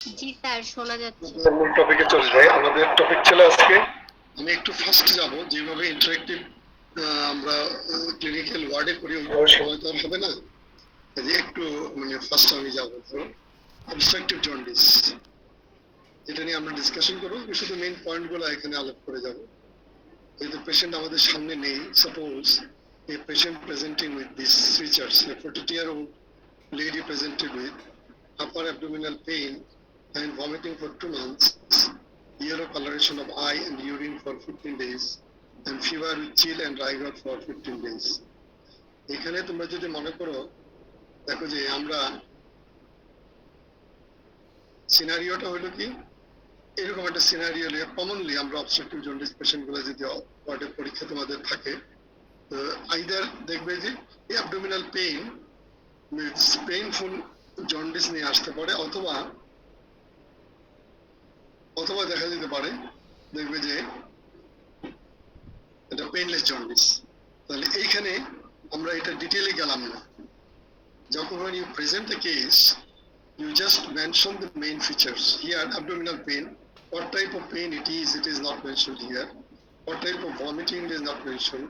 জি sir, শোনা যাচ্ছে। মূল টপিকে চলে যাই। আমাদের টপিক ছিল আজকে, আমি একটু ফার্স্ট যাব, যেভাবে ইন্টারেক্টিভ আমরা ক্লিনিক্যাল ওয়ার্ডে করি ওইভাবে সময় তো আর হবে না, কাজে একটু মানে ফার্স্ট আমি যাব। ধরো অবস্ট্রাকটিভ জন্ডিস, এটা নিয়ে আমরা ডিসকাশন করবো। আমি শুধু মেইন পয়েন্টগুলো এখানে আলোক করে যাব। যেহেতু পেশেন্ট আমাদের সামনে নেই, suppose a patient presenting with these features, a 42-year-old lady presented with upper abdominal pain and vomiting for 2 months, yellow coloration of eye and urine for 15 days, and fever with chill and rigor for 15 days. এখানে তোমরা যদি মনে করো, দেখো যে আমরা সিনারিওটা হলো কি, এরকম একটা সিনারিও নিয়ে কমনলি আমরা অবস্ট্রাকটিভ জন্ডিস পেশেন্টগুলো যদি ওয়ার্ডে পরীক্ষা তোমাদের থাকে, আইদার দেখবে যে অ্যাবডোমিনাল পেইন পেইনফুল জন্ডিস নিয়ে আসতে পারে, অথবা অথবা দেখা যেতে পারে দেখবে যে এটা পেইনলেস জন্ডিস। তাহলে এইখানে আমরা এটা ডিটেইলে গেলাম না। যখন you present the case, you just mention the main features. Here, abdominal pain, what type of pain it is not mentioned here. What type of vomiting is not mentioned.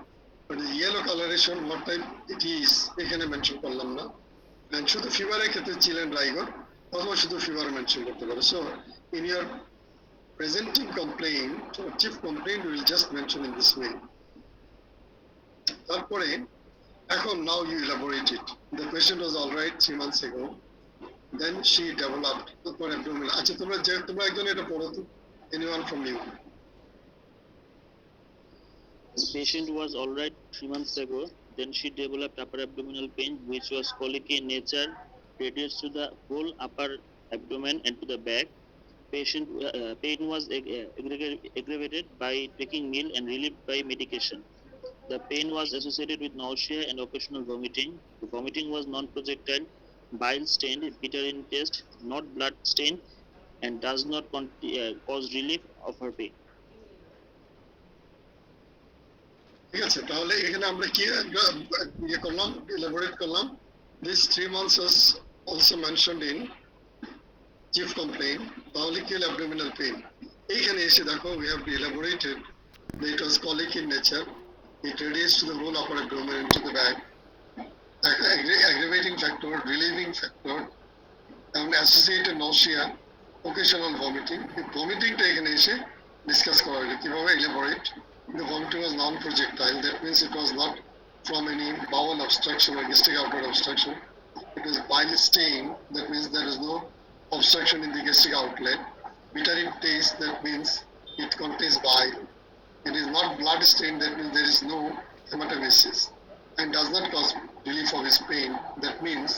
But the yellow coloration, what type it is, এখানে mention করলাম না। And শুধু ফিভারের ক্ষেত্রে chill and rigor, অথবা শুধু fever mention করতে পারে। So, in your presenting complaint or chief complaint, we will just mention in this way. তারপরে এখন now you elaborate it. The patient was all right 3 months ago. Then she developed upper abdominal. আচ্ছা তোমরা একজন এটা পড়ো তো, anyone from you? The patient was alright 3 months ago. Then she developed upper abdominal pain, which was colic in nature, radiates to the whole upper abdomen and to the back. Patient pain was aggravated by taking meal and relieved by medication. The pain was associated with nausea and occasional vomiting. The vomiting was non-projectile, bile stained, bitter in taste, not blood stained, and does not cause relief of her pain. ঠিক আছে, তাহলে এখানে আমরা কি ইয়ে করলাম, elaborate করলাম। This 3 months was also mentioned in chief complaint. তাহলে কি abdominal pain, এইখানে এসে দেখো we have elaborated that it was colic in nature, it radiates to the whole upper abdomen and to the back, aggravating factor, relieving factor, and associated nausea, occasional vomiting. ভমিটিংটা এখানে এসে discuss করা হলো কিভাবে elaborate. The vomiting was non-projectile, that means it was not from any bowel obstruction or gastric outlet obstruction. It was bile stain, that means there is no obstruction in the gastric outlet. Bitter in taste, that means it contains bile. It is not blood stain, that means there is no hematomesis, and does not cause relief of his pain. That means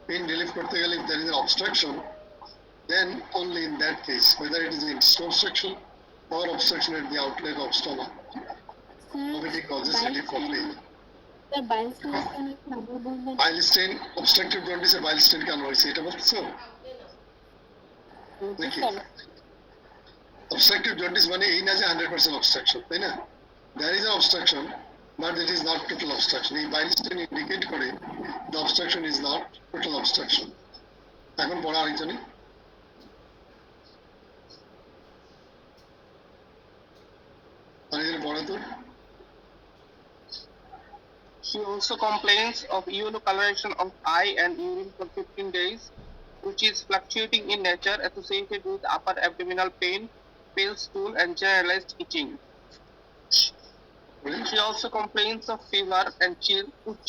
pain relief করতে গেলে if there is an obstruction, then only in that case, whether it is an obstruction or obstruction at the outlet of stomach, vomiting causes relief of pain. Bile stain, obstructive jaundice A bile stain কেন হয়েছে এটা বলছো নাকি? Obstructive jaundice মানে এই না যে 100% obstruction, তাই না? There is an obstruction, but it is not total obstruction. এই bile stain indicate করে the obstruction is not total obstruction. এখন পড়া আরেকজনে। আরেকজনে পড়া তো। She also complains of yellow coloration of eye and urine for 15 days, which is fluctuating in nature, associated with upper abdominal pain, pale stool, and generalized itching. She also complains of fever and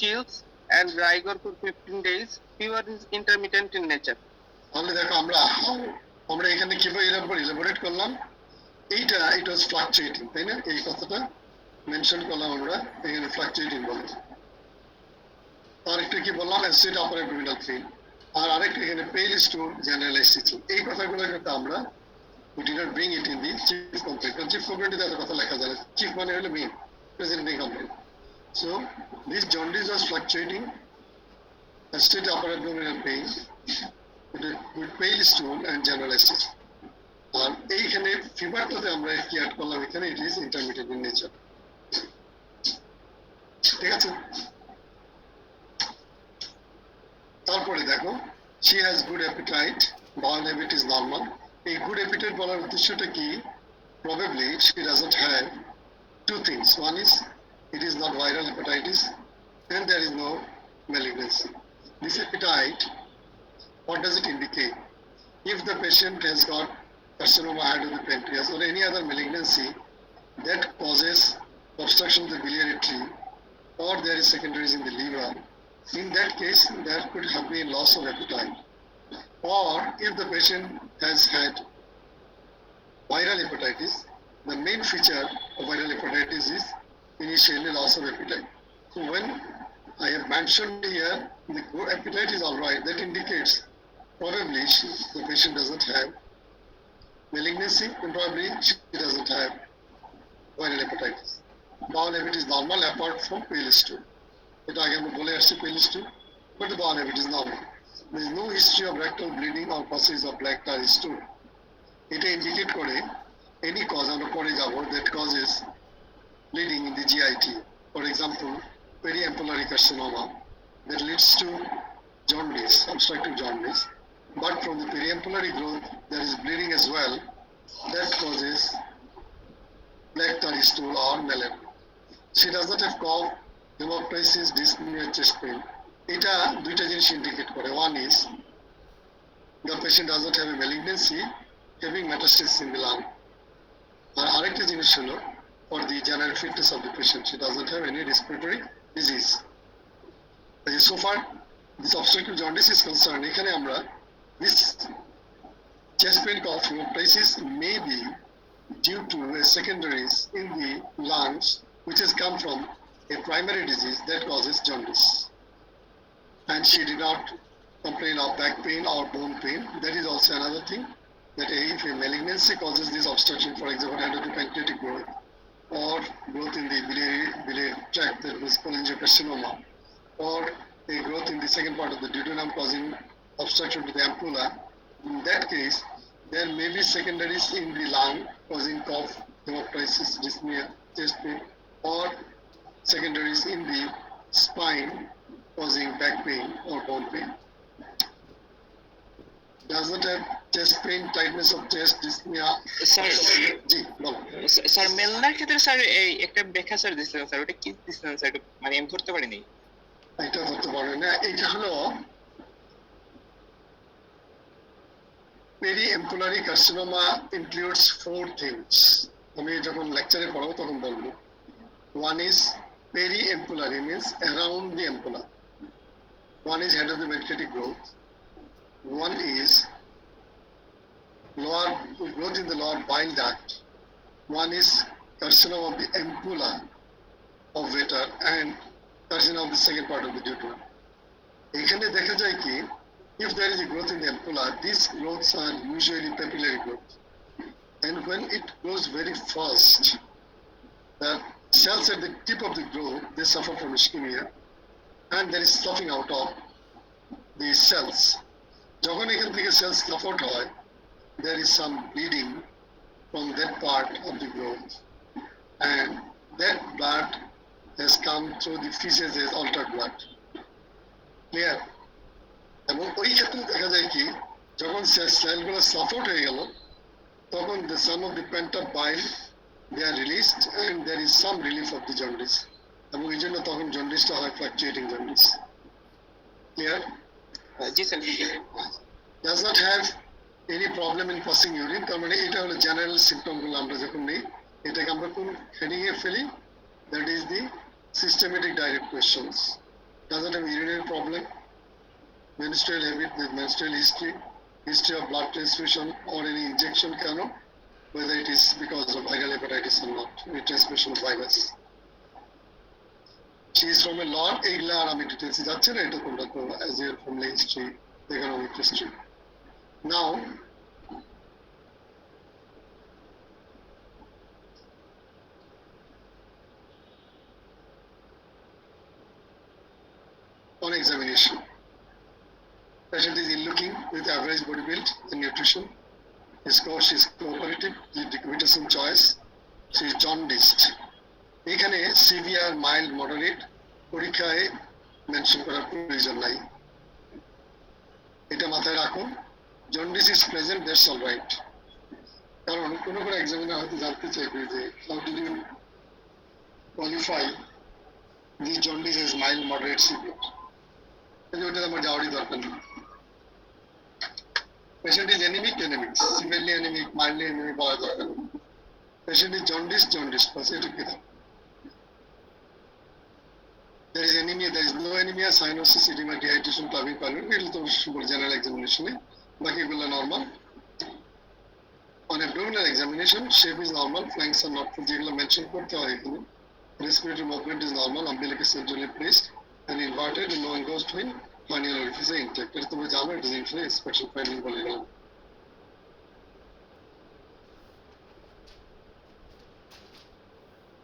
chills and rigor for 15 days. Fever is intermittent in nature. তাহলে দেখো আমরা এখানে কিভাবে elaborate করলাম, এইটা it was fluctuating, তাই না? এই কথাটা মেনশন করলাম আমরা এখানে, fluctuating বলে। আরেকটা কি বললাম, অ্যাসিড আপার অ্যাবডোমিনাল পেইন, আর আরেকটা এখানে পেল স্টোন, জেনারেলাইজড ইচিং। এই কথাগুলো কিন্তু আমরা we did not bring it in the chief complaint. Chief complaint এত কথা লেখা যায় না, চিফ মানে হলো main presenting complaint. So this jaundice was fluctuating, acid upper abdominal pain with pale stool and generalized itching. আর এইখানে ফিভারটাতে আমরা কি অ্যাড করলাম এখানে, it is intermittent in nature. ঠিক আছে, তারপরে দেখো she has good appetite, bowel habit is normal. A good appetite বলার উদ্দেশ্যটা কি? Probably she doesn't have two things. One is it is not viral hepatitis and there is no malignancy. This appetite, what does it indicate? If the patient has got carcinoma of the pancreas or any other malignancy that causes obstruction of the biliary tree or there is secondaries in the liver, in that case there could have been loss of appetite. Or if the patient has had viral hepatitis, the main feature of viral hepatitis is initially loss of appetite. So when I have mentioned here the appetite is alright, that indicates probably the patient doesn't have malignancy and probably she doesn't have viral hepatitis. Bowel habit is normal apart from pale stool. এটা আগে আমরা বলে আসছি pale stool, but the bowel habit is normal. There is no history of rectal bleeding or passage of black tar stool. এটা indicate করে any cause আমরা পরে যাব that causes bleeding in the GIT. For example, periampullary carcinoma that leads to jaundice, obstructive jaundice. But from the periampullary growth, there is bleeding as well that causes black tarry stool or melanoma. She does not have cough, hemoptysis, dyspnea, chest pain. এটা দুইটা জিনিস indicate করে. One is the patient does not have a malignancy having metastasis in the lung. আর আরেকটা জিনিস হলো for the general fitness of the patient, she doesn't have any respiratory disease. So far, this obstructive jaundice is concerned. এখানে আমরা this chest pain, cough, hemoptysis may be due to a secondaries in the lungs which has come from a primary disease that causes jaundice. And she did not complain of back pain or bone pain. That is also another thing, that if a malignancy causes this obstruction, for example, endopancreatic growth or growth in the biliary tract, that is cholangiocarcinoma, or a growth in the second part of the duodenum causing obstruction to the ampulla, in that case, there may be secondaries in the lung causing cough, hemoptysis, dyspnea, chest pain, or secondaries in the spine causing back pain or bone pain. Doesn't have chest pain, tightness of chest, dyspnea. Sir, জি বলো। Sir মেলনার ক্ষেত্রে sir এই একটা ব্যাখ্যা sir দিছিলেন sir, ওটা কি দিছিলেন sir, মানে আমি ধরতে পারিনি। এটা ধরতে পারে না, এটা হলো periampullary carcinoma includes 4 things. আমি যখন লেকচারে পড়াবো তখন বলবো। One is periampullary, means around the ampulla. One is head of the pancreatic growth. One is lower growth in the lower bile duct. One is carcinoma of the ampulla of Vater and carcinoma of the second part of the duodenum. এখানে দেখা যায় কি, if there is a growth in the ampulla, these growths are usually papillary growth. And when it grows very fast, the cells at the tip of the growth, they suffer from ischemia and there is sloughing out of the cells. যখন এখান থেকে cells slough out হয়, there is some bleeding from that part of the growth. And that blood has come through the feces as altered blood. Clear? এবং ওই ক্ষেত্রে দেখা যায় কি, যখন সেলগুলো slough out হয়ে গেল, তখন the some of the pent up bile they are released and there is some relief of the jaundice. এবং এই জন্য তখন জন্ডিসটা হয় fluctuating jaundice. Clear? G sir. Does not have any problem in passing urine. তার মানে এটা হলো general symptom গুলো আমরা যখন নেই, এটাকে আমরা কোন হেডিং এ ফেলি? That is the systematic direct questions. Does not have urinary problem, menstrual habit with menstrual history, history of blood transfusion or any injection কেন, whether it is because of viral hepatitis or not, any transmission of virus. She is from a lot, এইগুলা আর আমি ডিটেলসে যাচ্ছি না, এটা তোমরা তো as your family history, economic history. Now, on examination, patient is ill looking with average body build and nutrition. His course is cooperative, vitamin choice. She is jaundiced. এখানে severe, mild, moderate পরীক্ষায় mention করার প্রয়োজন নাই, এটা মাথায় রাখুন। Jaundice is present, that's all right. কারণ কোনো কোনো এক্সামিনার হয়তো জানতে চাইবে যে how do you qualify this jaundice is mild, moderate, severe. ওইটা আমার যাওয়ারই দরকার নেই। Patient is anaemic, anaemic, severely anaemic, mildly anaemic বলা দরকার নেই। পেশেন্ট ইজ জন্ডিস, জন্ডিস, বাস এটুকু দাও। There is anemia, there is no anemia, cyanosis, edema, dehydration, clubbing, pallor. It will be general examination. Baki gulla normal. On abdominal examination, shape is normal, flanks are not full. যেগুলো mention করতে হয় এখানে। Respiratory movement is normal, umbilical centrally placed and inverted, and no engorged vein, cranial orifice intact. এটা তোমরা জানো, it is infra special finding বলে গেলাম।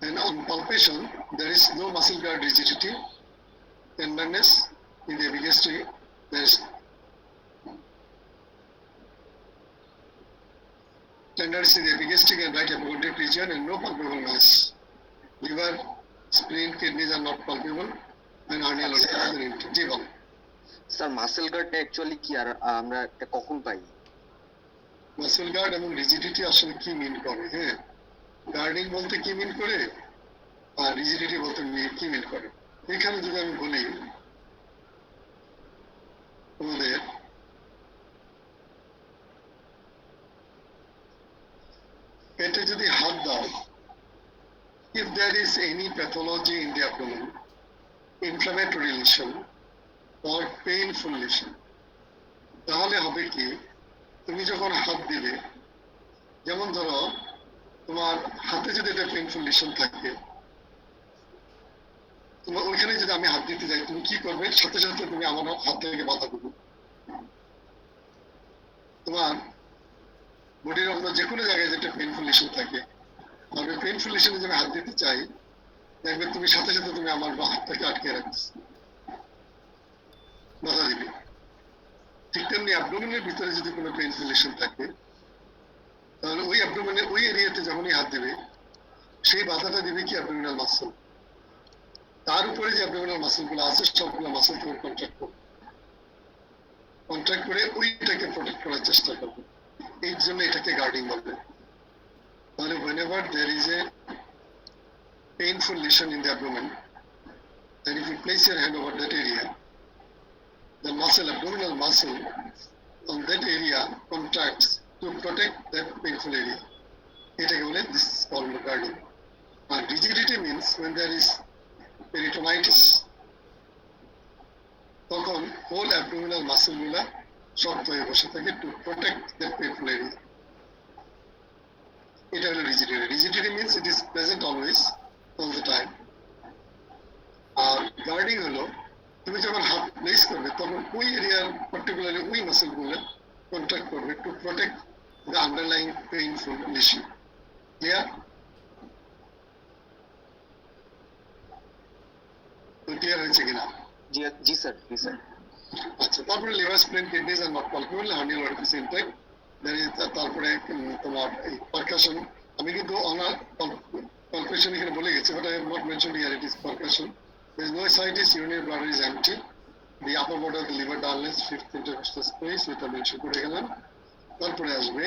And on palpation, there is no muscle guard rigidity, tenderness in the epigastric. There is tenderness in the epigastric and right epiglottic region, and no palpable mass. Liver, spleen, kidneys are not palpable, and hernial orifice are intact. Sir muscle গার্ডটা actually কি আর আমরা এটা কখন পাই? Muscle guard এবং rigidity আসলে কি মিন করে? হ্যাঁ, গার্ডিং বলতে কি মিন করে আর রিজিডিটি বলতে কি মিন করে? এখানে যদি আমি বলি তোমাদের পেটে যদি হাত দাও, if there is any pathology in the abdomen, inflammatory lesion or painful lesion, তাহলে হবে কি, তুমি যখন হাত দিবে, যেমন ধরো তোমার হাতে যদি একটা পেইনফুল লিশন থাকে, তোমার ওইখানে যদি আমি হাত দিতে যাই, তুমি কি করবে? সাথে সাথে তুমি আমার হাত থেকে বাধা দেবে। তোমার বডির অন্য যে কোনো জায়গায় যেটা পেইনফুল লিশন থাকে, আর ওই পেইনফুল লিশনে যদি আমি হাত দিতে চাই, দেখবে তুমি সাথে সাথে তুমি আমার হাতটাকে আটকে রাখছো, বাধা দিবে। ঠিক তেমনি অ্যাবডোমেনের ভিতরে যদি কোনো পেইনফুল লিশন থাকে, তাহলে ওই অ্যাবডোমেনের ওই এরিয়াতে যখনই হাত দেবে, সেই বাধাটা দিবে কি অ্যাবডোমিনাল মাসল। তার উপরে যে অ্যাবডোমিনাল মাসলগুলো আছে, সবগুলো মাসল তুমি কন্ট্রাক্ট করে ওইটাকে প্রোটেক্ট করার চেষ্টা করবে। এই জন্য এটাকে গার্ডিং বলবে। তাহলে whenever there is a painful lesion in the abdomen, then if you place your hand over that area, the muscle, abdominal muscle on that area contracts to protect that painful area. এটাকে বলে this is called guarding. And rigidity means when there is peritonitis, তখন whole abdominal muscle গুলা শক্ত হয়ে বসে থাকে to protect that painful area. এটা হলো rigidity. Rigidity means it is present always, all the time. আর গার্ডিং হলো তুমি যখন হাত প্লেস করবে, তখন ওই এরিয়ার পার্টিকুলারলি ওই মাসেল গুলো কন্ট্রাক্ট করবে to protect the underlying painful lesion. Clear? Clear হয়েছে কিনা? জি জি স্যার, জি স্যার। আচ্ছা, তারপরে liver, spleen, kidneys are not palpable, hernial orifice intact. তারপরে তোমার এই পারকাশন, আমি কিন্তু অনার পালপেশন এখানে বলে গেছি, but I have not mentioned here, it is percussion. There is no ascites, urinary bladder is empty. The upper border of the liver dullness, fifth intercostal space, এটা mention করে গেলাম। তারপরে আসবে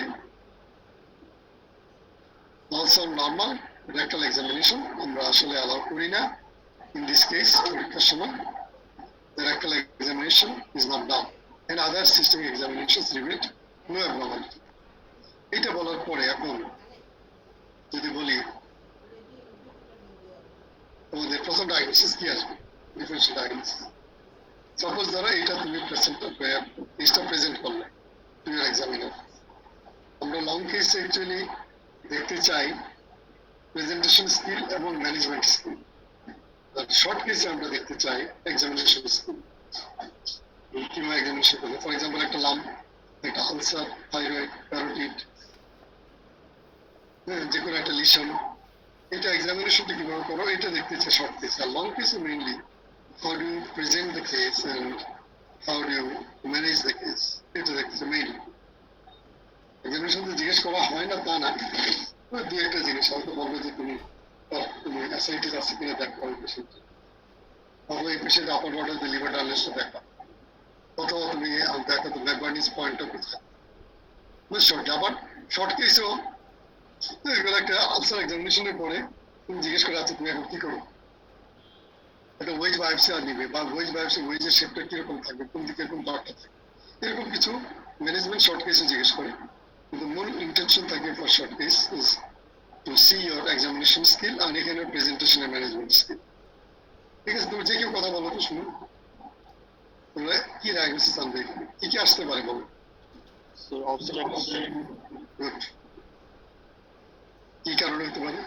also normal rectal examination, আমরা আসলে allow করি না in this case পরীক্ষার সময়। The rectal examination is not done and other systemic examinations revealed no abnormality. এটা বলার পরে এখন যদি বলি তোমাদের প্রথম ডায়াগনোসিস কি আসবে? Differential diagnosis. সাপোজ ধরো এটা তুমি প্রেজেন্ট করলে টু ইয়ার এক্সামিনার। আমরা লং কেস অ্যাকচুয়ালি দেখতে চাই প্রেজেন্টেশন স্কিল এবং ম্যানেজমেন্ট স্কিল। শর্ট কেসে আমরা দেখতে চাই এক্সামিনেশন স্কিল, কিভাবে এক্সামিনেশন করবে। ফর এক্সাম্পল একটা লাম্প, একটা আলসার, থাইরয়েড, প্যারোটিড, যে কোনো একটা লিশন, এটা এক্সামিনেশনটা কিভাবে করো এটা দেখতে চাই শর্ট কেস। আর লং কেসে mainly how do you present the case and how do you manage the case, এটা দেখতে চাই মেইনলি। এক্সামিনেশন তো জিজ্ঞেস করা হয় না তা না, দু একটা জিনিস হয়তো বলবে যে তুমি অ্যাসাইটিস আছে কিনা দেখো ওই পেশেন্ট, অথবা এই পেশেন্ট আপার বর্ডার লিভার ডায়ালিসিসটা দেখা, অথবা তুমি দেখো তো ব্যাকবার্নিস পয়েন্টটা কোথায়, শর্ট আবার শর্ট কেসেও এগুলো একটা আনসার এক্সামিনেশনের পরে তুমি জিজ্ঞেস করে আচ্ছা তুমি এখন কি করো, একটা ওয়েজ বায়োপসি আর নিবে বা ওয়েজ বায়োপসি ওয়েজের শেপটা কিরকম থাকবে, কোন দিকে এরকম দরকার থাকবে, এরকম কিছু ম্যানেজমেন্ট শর্ট কেসে জিজ্ঞেস করে। কিন্তু মূল ইন্টেনশন থাকে for short case is to see your examination skill আর এখানে প্রেজেন্টেশন এর ম্যানেজমেন্ট স্কিল। ঠিক আছে, তুমি যে কেউ কথা বলো তো শুনুন, তোমরা কি ডায়াগনোসিস আনবে এখানে, কি কি আসতে পারে বলো। So obstruction, গুড, কি কারণে হতে পারে?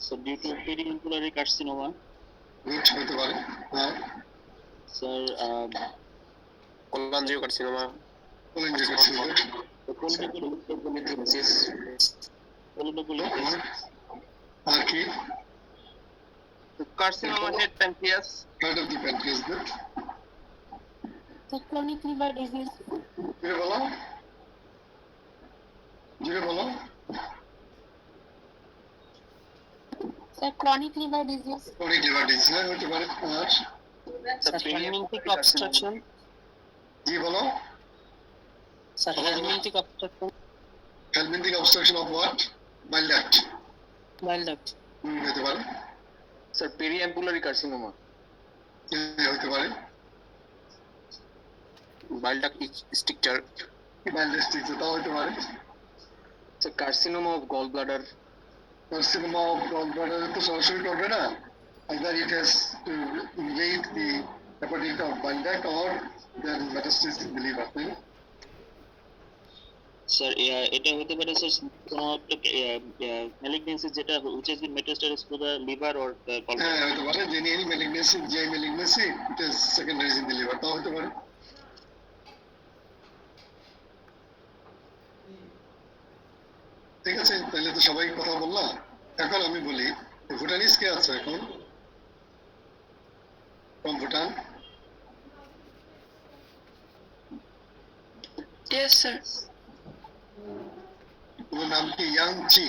so due to periampullary carcinoma, good হতে পারে, হ্যাঁ sir, cholangiocarcinoma, কোলেঞ্জিওকার্সিনোমা, the polynucleosis, আর কি Carcinoma head pancreas, head of the pancreas, good, The chronic liver disease, জুড়ে বলো, জুড়ে বলো, sir, chronic liver disease, chronic liver disease হতে পারে, আর helminthic obstruction, জি বলো, helminthic obstruction, helminthic obstruction of what? Bile duct, bile duct, হতে পারে, sir periampullary carcinoma, হতে পারে, bile duct stricture, bile duct stricture তাও হতে পারে, sir carcinoma of gallbladder, carcinoma of gallbladder তো সরাসরি করবে না, either it has to invade the hepatic of bile duct or there is metastasis in the liver, তাই না? sir, এটা হতে পারে স্যার কোনো একটা malignancy যেটা which has been metastasis to the liver or the হ্যাঁ gallbladder. হতে পারে, যে any malignancy, যে malignancy it is secondary in the liver তাও হতে পারে। ঠিক আছে, তাহলে তো সবাই কথা বললাম। এখন আমি বলি ভুটানিস কে আছে এখন from Bhutan? yes, sir, ওর নাম কি Yang Chi?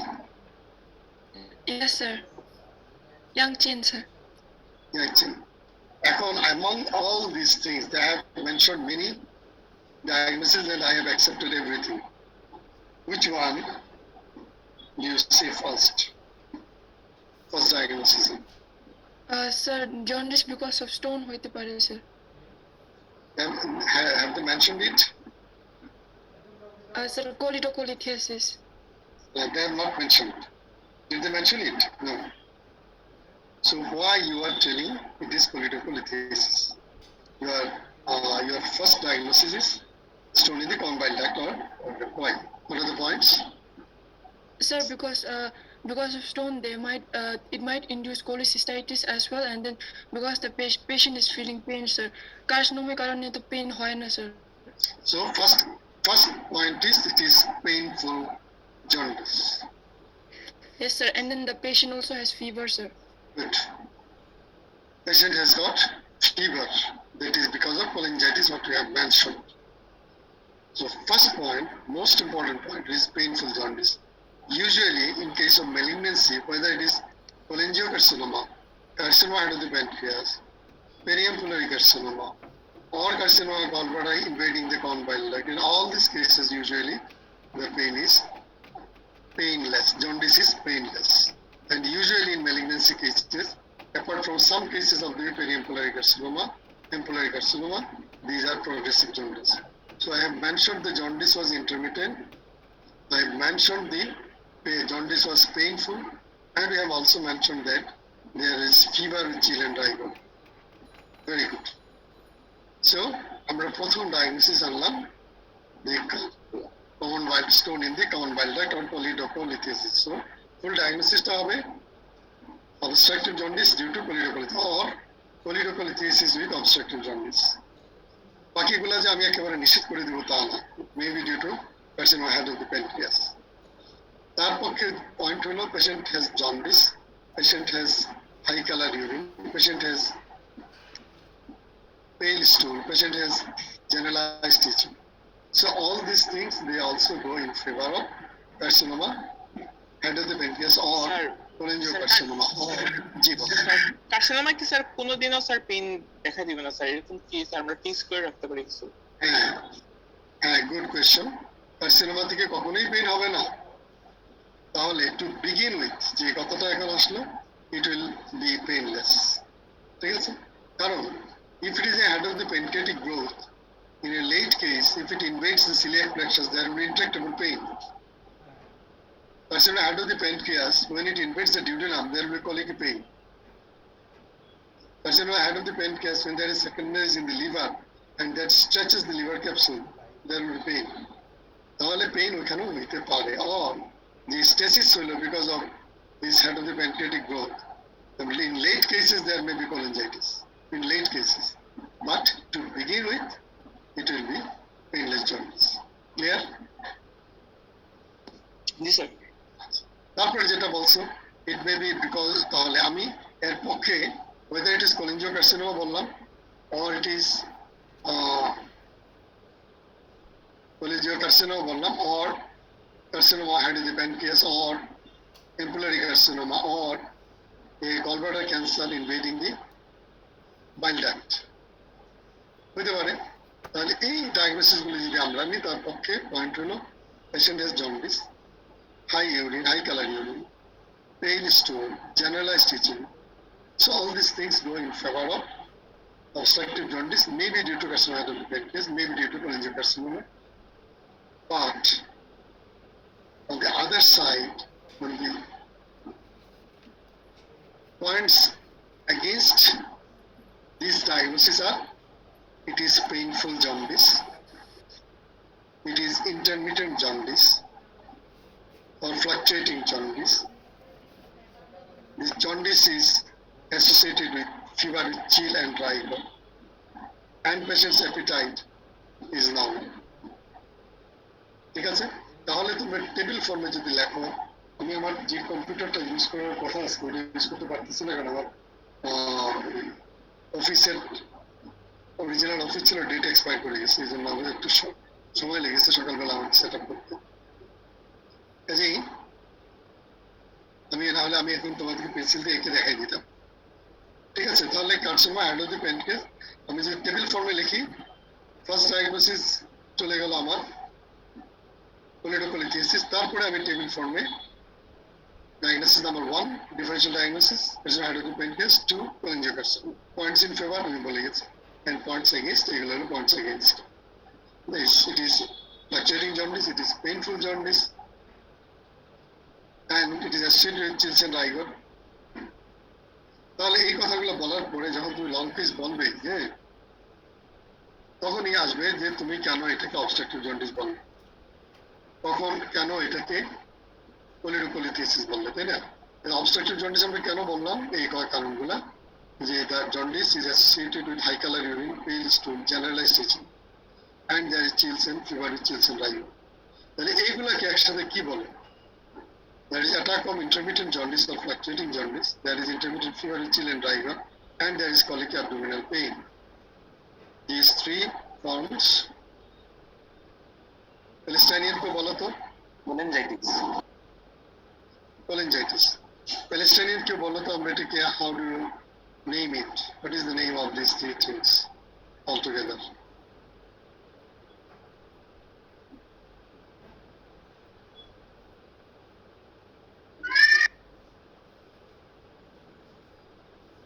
yes, sir, Yang Chen, sir, Yang Chi. এখন among all these things they have mentioned many diagnoses and I have accepted everything. Which one do you say first? First diagnosis. sir, jaundice because of stone হইতে পারে, sir, Have they mentioned it? sir, cholecystectosis, They have not mentioned it. Did they mention it? No. So why you are telling it is cholecystectosis? Your first diagnosis is stone in the common bile duct or why? What are the points? sir, because of stone they might it might induce cholecystitis as well, and then because the patient is feeling pain, sir, carcinoma কারণে তো pain হয় না, sir, So first point is it is painful jaundice. yes, sir, and then the patient also has fever, sir, Good. Patient has got fever. That is because of cholangitis what we have mentioned. So first point, most important point is painful jaundice. Usually in case of malignancy, whether it is cholangiocarcinoma, carcinoma head of the pancreas, periampullary carcinoma, or carcinoma of gallbladder invading the common bile duct, in all these cases usually the pain is painless. Jaundice is painless. And usually in malignancy cases, apart from some cases of the periampullary carcinoma, ampullary carcinoma, these are progressive jaundice. So I have mentioned the jaundice was intermittent. I have mentioned the jaundice was painful, and we have also mentioned that there is fever with chill and dry body. Very good. So, আমরা প্রথম diagnosis আনলাম the common bile stone in the common bile duct or cholecystectosis. So, full diagnosis টা হবে obstructive jaundice due to cholecystectosis or cholecystectosis with obstructive jaundice. বাকিগুলা যে আমি একেবারে নিশ্চিত করে দিব তা না, maybe due to carcinoma head of the pancreas. তার পক্ষে পয়েন্ট হলো patient has jaundice, patient has high colour urine, patient has pale stool, patient has generalized itching. So all these things they also go in favor of carcinoma head of the pancreas or Sir, cholangiocarcinoma or GBO. Carcinoma কি sir কোনোদিনও sir pain দেখা দিবে না sir, এরকম কি sir আমরা টিস করে রাখতে পারি কিছু? হ্যাঁ, good question. কার্সিনোমা থেকে কখনোই পেইন হবে না, তাহলে টু বিগিন উইথ যে কথাটা এখন আসলো, ইট উইল বি পেইনলেস। ঠিক আছে, কারণ if it is a head of the pancreatic growth, in a late case, if it invades the celiac plexus, there will be intractable pain. Carcinoma head of the pancreas, when it invades the duodenum, there will be colic pain. Carcinoma head of the pancreas, when there is secondary in the liver and that stretches the liver capsule, there will be pain. তাহলে pain ওখানেও হইতে পারে, or the stasis হলো because of this head of the pancreatic growth. In late cases, there may be cholangitis. In late cases, but to begin with, it will be painless jaundice. Clear? G sir. তারপরে যেটা বলছো, it may be because তাহলে আমি এর পক্ষে whether it is cholangiocarcinoma বললাম or it is cholangiocarcinoma বললাম or carcinoma head of the pancreas or ampullary carcinoma or a gallbladder cancer invading the bile duct হতে পারে। তাহলে এই ডায়াগনোসিস গুলি যদি আমরা নিই, তার পক্ষে পয়েন্ট হলো patient has jaundice, high urine, high colour urine, pale stone, generalized itching. So all these things go in favor of obstructive jaundice, maybe due to carcinoma of the pancreas, maybe due to cholangiocarcinoma. But on the other side, when the points against these diagnoses are, it is painful jaundice, it is intermittent jaundice or fluctuating jaundice. This jaundice is associated with fever, chill and rigor, and patient's appetite is normal. ঠিক আছে, তাহলে তুমি table ফর্মে যদি লেখো, আমি আমার যে কম্পিউটারটা ইউজ করার কথা আছে ওটা ইউজ করতে পারতেছি না, কারণ আমার অফিসের অরিজিনাল অফিস ছিল, ডেট এক্সপায়ার করে গেছে, এই জন্য আমার একটু সময় লেগেছে সকালবেলা আমার সেট আপ করতে। কাজেই আমি না হলে আমি এখন তোমাদেরকে পেন্সিল দিয়ে এঁকে দেখাই দিতাম। ঠিক আছে, তাহলে carcinoma head of the pancreas আমি যদি টেবিল ফর্মে লিখি, ফার্স্ট ডায়াগনোসিস চলে গেল আমার কোলিডোকোলিথিয়াসিস, তারপরে আমি টেবিল ফর্মে diagnosis number 1 differential diagnosis carcinoma head of the pancreas, 2 cholangiocarcinoma, points in favour আমি বলে গেছি, এন্ড পয়েন্টস এগেইনস্ট, এগুলো হলো points against. This it is fluctuating jaundice, it is painful jaundice, and it is associated with chills and rigor. তাহলে এই কথাগুলো বলার পরে যখন তুমি লং পিস বলবে, হ্যাঁ, তখনই আসবে যে তুমি কেন এটাকে অবস্ট্রাকটিভ জন্ডিস বলবে, তখন কেন এটাকে কোলিডোকোলিথিয়াসিস বললে, তাই না? অবস্ট্রাকটিভ জন্ডিস আমরা কেন বললাম, এই কারণগুলা, যে the jaundice is associated with high colour urine, pale stone, generalised itching, and there is chills and fever, chills and rigor. তাহলে এইগুলাকে একসাথে কি বলে? There is attack of intermittent jaundice or fluctuating jaundice, there is intermittent fever, chill and rigor, and there is colic abdominal pain. These three forms. Palestinian ko bolo to? Meningitis. Cholangitis. Palestinian ko bolo to, amra etake how do you name it? What is the name of these three things altogether?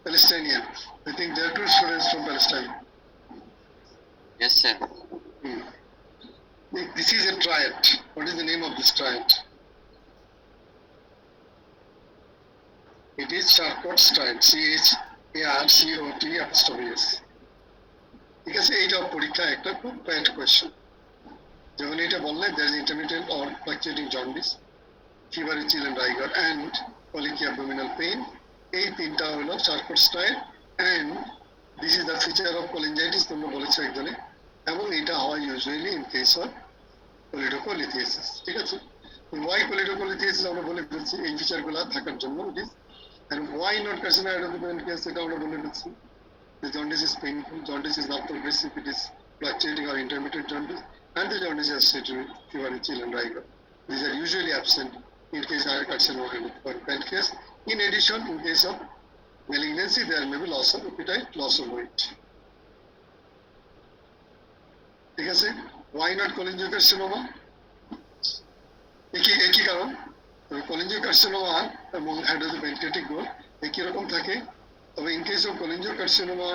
Palestinian. I think there are two students from Palestine. Yes sir. This is a triad. What is the name of this triad? It is Charcot's triad. CHARCOT'. ঠিক আছে, এইটা পরীক্ষা একটা খুব bad question. যখন এটা বললে there is intermittent or fluctuating jaundice, fever, chill and rigor, and colic abdominal pain, এই তিনটা হলো Charcot's triad, and this is the feature of cholangitis, তোমরা বলেছো একজনে, এবং এটা হয় usually in case of choledocholithiasis. ঠিক আছে, ওয়াই কোলিডোকোলিথিয়াসিস আমরা বলে ফেলছি এই ফিচারগুলো থাকার জন্য, it is, and why not carcinoma head of the pancreas, এটা আমরা বলে ফেলছি। The jaundice is painful, jaundice is not progressive, it is fluctuating or intermittent jaundice, and the jaundice is associated with fever, chill and rigor. These are usually absent in case of carcinoma of the pancreas. In addition, in case of malignancy, there may be loss of appetite, loss of weight. ঠিক আছে, why not cholangiocarcinoma? কলিঞ্জিওকার্সিনোমা এবং hydrogen growth একই রকম থাকে, তবে in case of cholangiocarcinoma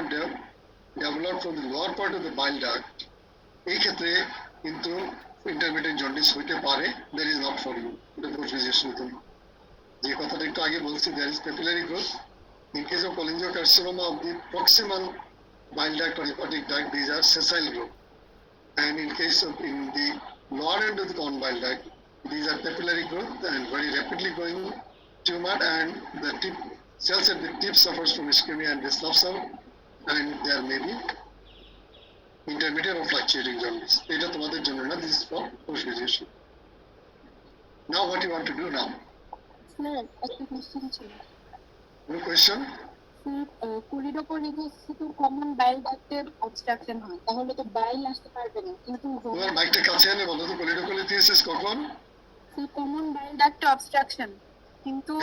developed from the lower part of the bile duct, এই ক্ষেত্রে কিন্তু ইন্টারমিডিয়েট জন্ডিস হইতে পারে, that is not for you, এটা পোস্ট গ্রাজুয়েশন জন্য। যে কথাটা একটু আগে বলছি, there is papillary growth in case of cholangiocarcinoma of the proximal bile duct or hepatic duct, these are sessile growth, and in case of in the lower end of the common bile duct, these are papillary growth and very rapidly growing tumor, and the tip cells at the tip suffers from ischemia and dysfunction, and there may be intermediate or fluctuating jaundice. এটা তোমাদের জন্য না, this is for post graduation. Now what you want to do now? Sir একটা question ছিল। Any question? Sir কোলিডোকোলিডিস তো common বাইল ডাক্টের obstruction হয়, তাহলে তো বাইল আসতে পারবে না, কিন্তু তোমার মাইকটা কাছে এনে বলো তো কোলিডোকোলিথিয়াসিস কখন? কমন বাইল ডাক্ট অবস্ট্রাকশন, কিন্তু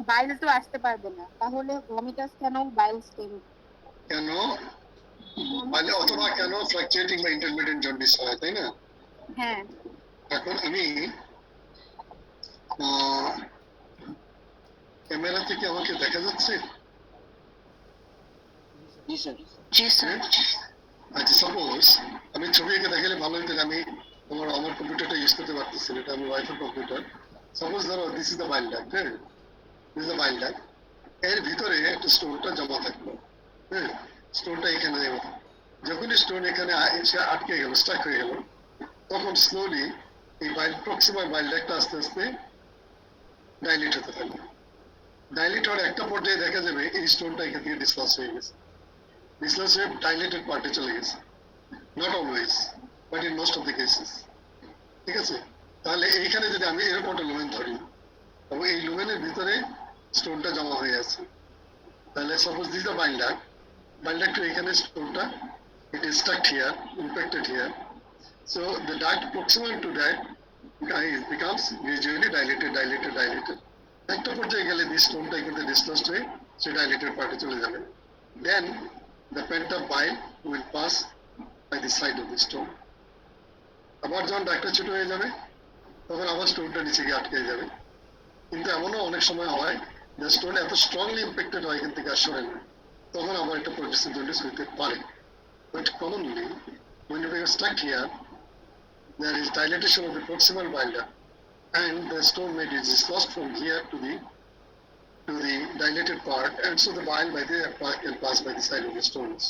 বাইল তো আসতে পারবে না, তাহলে ভমিটাস কেন বাইল স্টেন কেন মানে অথবা কেন ফ্লাকচুয়েটিং বা ইন্টারমিডিয়েট জন্ডিস হয়, তাই না? হ্যাঁ এখন আমি ক্যামেরা থেকে আমাকে দেখা যাচ্ছে? জি স্যার। জি স্যার। আচ্ছা, সাপোজ আমি ছবি এঁকে দেখালে ভালো হতো, আমি আমার কম্পিউটারটা ইউজ করতে পারতেছি না, এটা আমি ওয়াইফাই কম্পিউটার। সাপোজ ধরো this is the bile duct, হ্যাঁ, this is the bile duct, এর ভিতরে একটা স্টোনটা জমা থাকলো, হ্যাঁ, স্টোনটা এখানে জমা থাকলো। যখনই স্টোন এখানে এসে আটকে গেল, স্টাক হয়ে গেল, তখন স্লোলি এই প্রক্সিমাল বাইল ডাক্টটা আস্তে আস্তে ডাইলেট হতে থাকবে। ডাইলেট হওয়ার একটা পর্যায়ে দেখা যাবে এই স্টোনটা এখান থেকে ডিসলস হয়ে গেছে, ডিসলস হয়ে ডাইলেটেড পার্টে চলে গেছে। Not always, but in most of the cases. ঠিক আছে, তাহলে এইখানে যদি আমি এরকম একটা লুমেন ধরি এবং এই লুমেনের ভিতরে স্টোনটা জমা হয়ে আছে, তাহলে suppose this the bile duct এখানে স্টোনটা it is stuck here, impacted here. So the duct proximal to that becomes gradually dilated. একটা পর্যায়ে গেলে this স্টোনটা কিন্তু ডিসলসড হয়ে সে ডাইলেটেড পার্টে চলে যাবে। Then the pent up bile will pass by the side of the stone. আবার যখন ডাক্তার ছোট হয়ে যাবে তখন আবার স্টোনটা নিচে গিয়ে আটকে যাবে। কিন্তু এমনও অনেক সময় হয় যে স্টোন এত স্ট্রংলি ইম্প্যাক্টেড হয় এখান থেকে আর সরে না, তখন আবার একটা প্রোগ্রেসিভ জন্ডিস হইতে পারে। But commonly, when you are stuck here, there is dilatation of the proximal bile duct, and the stone may be dislodged from here to the dilated part, and so the bile by the part can pass by the side of the stones,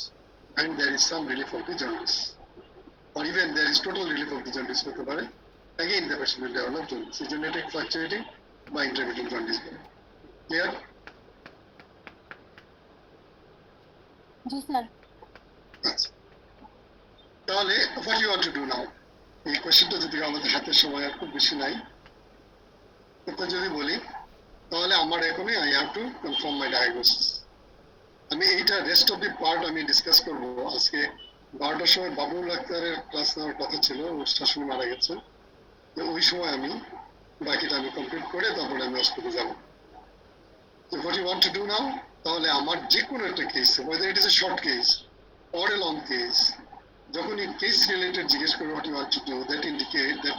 and there is some relief of the jaundice, or even there is total relief of the jaundice. Again, the patient will develop jaundice, genetic fluctuating by intermittent jaundice. Clear? G sir. তাহলে what you want to do now? এই কোশ্চেনটা যদি আমাদের হাতে সময় আর খুব বেশি নাই, এটা যদি বলি তাহলে আমার এখনই I have to confirm my diagnosis. আমি এইটা রেস্ট অফ দি পার্ট আমি ডিসকাস করবো আজকে 12টার সময়। বাবুল আক্তারের ক্লাস নেওয়ার কথা ছিল, ওর শাশুড়ি মারা গেছে, ওই সময় আমি বাকিটা আমি কমপ্লিট করে তারপরে আমি হসপিটালে যাবো। So what you want to do now? তাহলে আমার যে কোনো একটা case, whether it is a short case or a long case, যখন এই কেস রিলেটেড জিজ্ঞেস করে what you want to do, that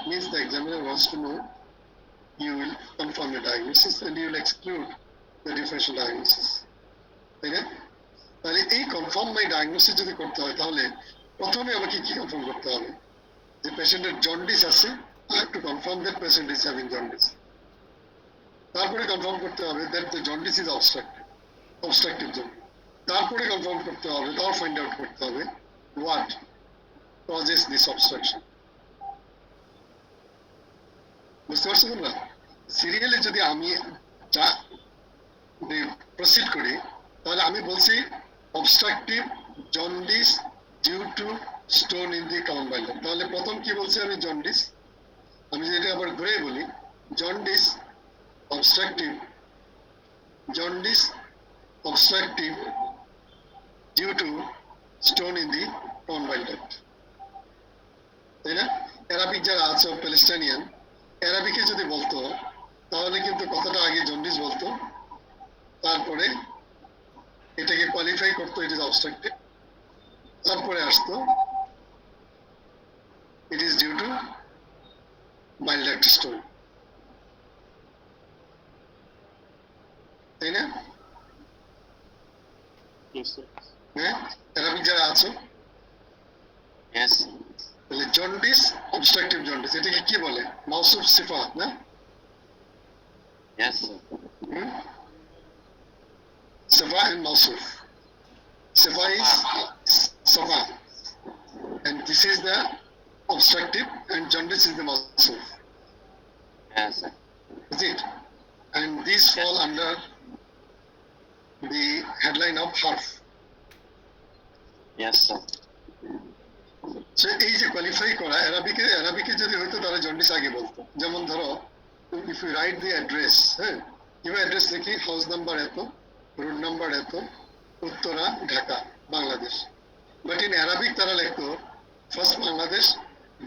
means the examiner wants to know, you will confirm the diagnosis and you will exclude the differential diagnosis. তাই না? তাহলে এই confirm মাই diagnosis যদি করতে হয় তাহলে প্রথমে আমাকে কি কনফার্ম করতে হবে? যে পেশেন্টের জন্ডিস আছে, I have to confirm that patient is having jaundice. তারপরে কনফার্ম করতে হবে that the jaundice is obstructive jaundice. তারপরে কনফার্ম করতে হবে, তাও ফাইন্ড আউট করতে হবে what causes this obstruction. বুঝতে পারছো তোমরা? সিরিয়ালে যদি আমি প্রসিড করি তাহলে আমি বলছি obstructive jaundice due to stone in the common bile duct. তাহলে প্রথম কি বলছি আমি? জন্ডিস। আমি যদি আবার ঘুরে বলি jaundice obstructive due to stone in the common bile duct. তাই না? অ্যারাবিক যারা আছে প্যালেস্টাইনিয়ান, অ্যারাবিকে যদি বলতো তাহলে কিন্তু কথাটা আগে জন্ডিস বলতো, তারপরে এটাকে কোয়ালিফাই করতো ইট ইজ অবস্ট্রাকটিভ, তারপরে আসতো it is due to bile duct stone. তাই না? Yes, sir. হ্যাঁ, অ্যারাবিক যারা আছো, Yes. তাহলে জন্ডিস, অবস্ট্রাকটিভ জন্ডিস, এটাকে কি বলে? মাউসুফ সিফা না? Yes, sir. Sifa and Mausuf. Sifa is Safa. And this is the obstructive and jaundice is the Mausuf. Yes, sir. Is it? And these fall under the headline of harf. Yes, sir. So এই যে qualify করা, অ্যারাবিকে যদি হয়তো তারা jaundice আগে বলতো। যেমন ধরো, if you write the address, হ্যাঁ, কিভাবে অ্যাড্রেস লিখি? হাউস নাম্বার এত, রোড নাম্বার এত, Uttara, Dhaka, Bangladesh. But in Arabic তারা লিখতো first Bangladesh,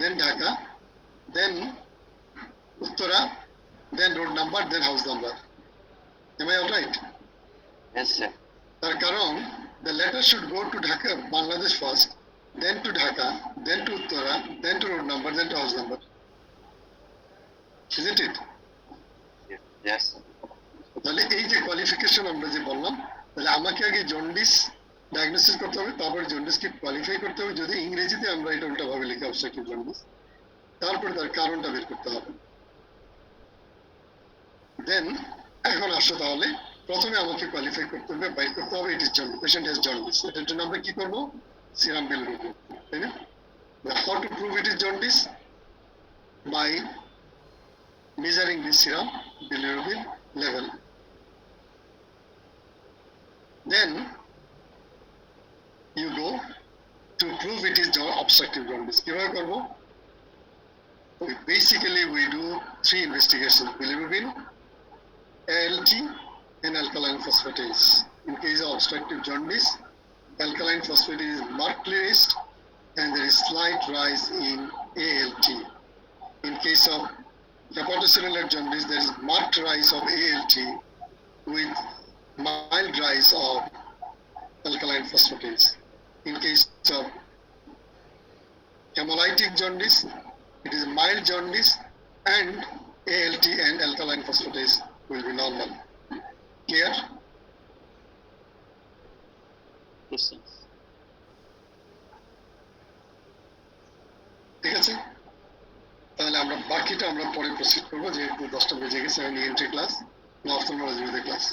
then Dhaka, then Uttara, then road number, then house number. Am I all right? Yes, sir. তার কারণ the letter should go to Dhaka, Bangladesh first, then to Dhaka, then to Uttara, then to road number, then to house number. Isn't it? Yes, sir. তাহলে এই যে qualification আমরা যে বললাম, তাহলে আমাকে আগে জন্ডিস ডায়াগনোসিস করতে হবে, তারপরে জন্ডিসকে কোয়ালিফাই করতে হবে। যদি ইংরেজিতে আমরা এটা উল্টাভাবে লিখি অবস্ট্রাকটিভ জন্ডিস, তারপরে তার কারণটা বের করতে হবে। দেন এখন আসো, তাহলে প্রথমে আমাকে কোয়ালিফাই করতে হবে, বাইর করতে হবে it is jaundice, patient has jaundice. এটার জন্য আমরা কি করব? সিরাম বিলিরুবিন, তাই না? How to prove it is jaundice? By measuring the serum bilirubin level. Then you go to prove it is obstructive jaundice. কিভাবে করব? Basically we do 3 investigations: bilirubin, ALT, and alkaline phosphatase. In case of obstructive jaundice, alkaline phosphatase is markedly raised and there is slight rise in ALT. In case of hepatocellular jaundice, there is marked rise of ALT with mild rise of alkaline phosphatase. In case of hemolytic jaundice, it is mild jaundice and ALT and alkaline phosphatase will be normal. Clear? Yes, sir. ঠিক আছে? তাহলে আমরা বাকিটা আমরা পরে proceed করবো, যেহেতু 10টা বেজে গেছে। আমি এন্ট্রি ক্লাস, অপথলমোলজি ক্লাস।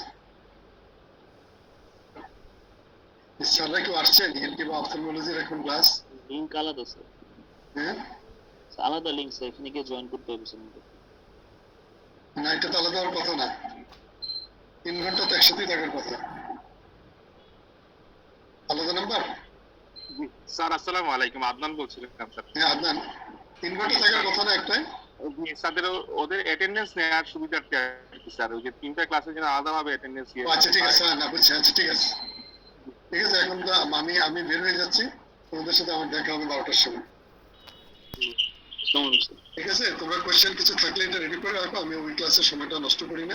স্যাররা কেউ আসছেন এন্ট্রি বা অপথলমোলজির এখন ক্লাস? লিঙ্ক আলাদা স্যার, হ্যাঁ, আলাদা লিঙ্ক স্যার, এখানে গিয়ে জয়েন করতে হবে স্যার। না, এটা তো আলাদা হওয়ার কথা না। 3 ঘন্টা তো একসাথেই থাকার কথা। আলাদা নাম্বার? স্যার আসসালামু আলাইকুম, আদনান বলছিলাম স্যার। হ্যাঁ আদনান, 3 ঘন্টা থাকার কথা না একটাই? স্যারদের ওদের অ্যাটেন্ডেন্স নেওয়ার সুবিধার্থে আর কি স্যার, ওই যে 3টা ক্লাসের জন্য আলাদাভাবে অ্যাটেন্ডেন্স আচ্ছা ঠিক আছে, না বুঝছি। আচ্ছা ঠিক আছে, ঠিক আছে। এখন তো আমি বের হয়ে যাচ্ছি, তোমাদের সাথে আমার দেখা হবে 12টার সময়। ঠিক আছে, তোমরা কোয়েশ্চেন কিছু থাকলে এটা রেডি করে রাখো, আমি ওই ক্লাসের সময়টা নষ্ট করি না।